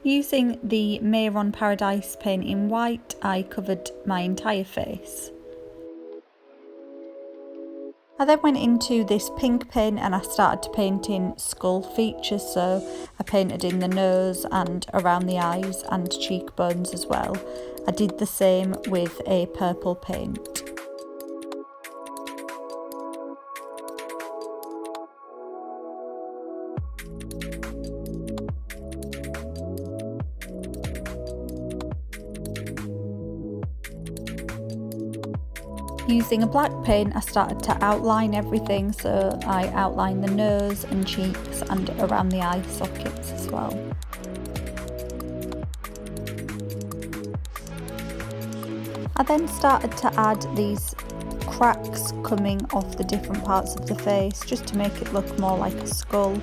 Using the Mehron Paradise paint in white, I covered my entire face. I then went into this pink paint and I started to paint in skull features, so I painted in the nose and around the eyes and cheekbones as well. I did the same with a purple paint. Using a black paint, I started to outline everything, so I outlined the nose and cheeks and around the eye sockets as well. I then started to add these cracks coming off the different parts of the face just to make it look more like a skull,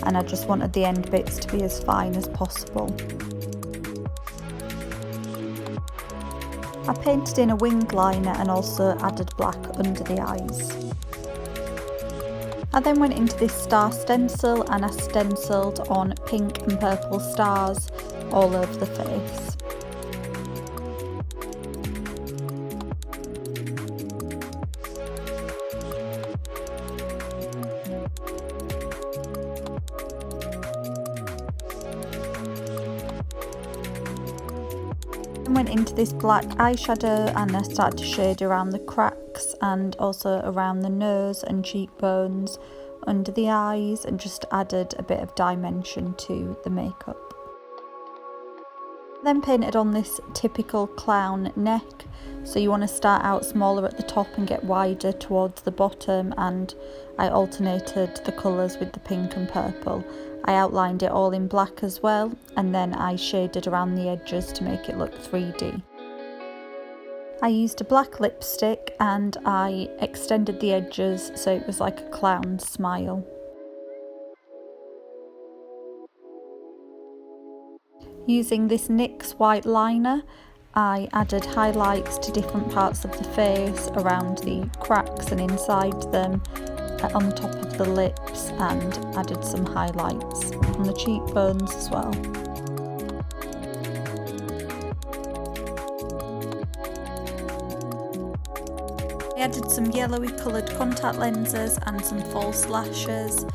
and I just wanted the end bits to be as fine as possible. I painted in a wing liner and also added black under the eyes. I then went into this star stencil and I stenciled on pink and purple stars all over the face. Went into this black eyeshadow and I started to shade around the cracks and also around the nose and cheekbones, under the eyes, and just added a bit of dimension to the makeup. Then painted on this typical clown neck, so you want to start out smaller at the top and get wider towards the bottom, and I alternated the colours with the pink and purple. I outlined it all in black as well, and then I shaded around the edges to make it look 3D. I used a black lipstick and I extended the edges so it was like a clown smile. Using this NYX white liner, I added highlights to different parts of the face, around the cracks and inside them, on top of the lips, and added some highlights on the cheekbones as well. I added some yellowy coloured contact lenses and some false lashes,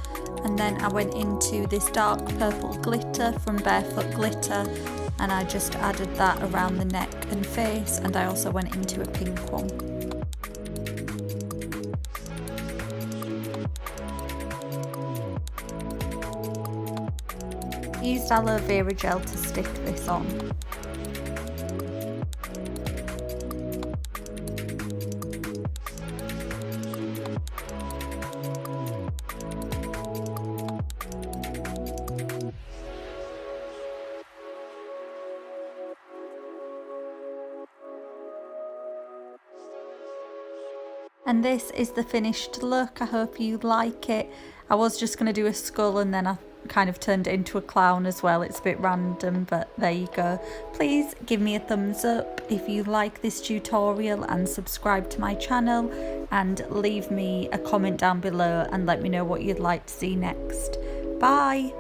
and then I went into this dark purple glitter from Barefoot Glitter, and I just added that around the neck and face, and I also went into a pink one. I used aloe vera gel to stick this on. And this is the finished look. I hope you like it. I was just going to do a skull and then I kind of turned it into a clown as well. It's a bit random, but there you go. Please give me a thumbs up if you like this tutorial and subscribe to my channel, and leave me a comment down below and let me know what you'd like to see next. Bye!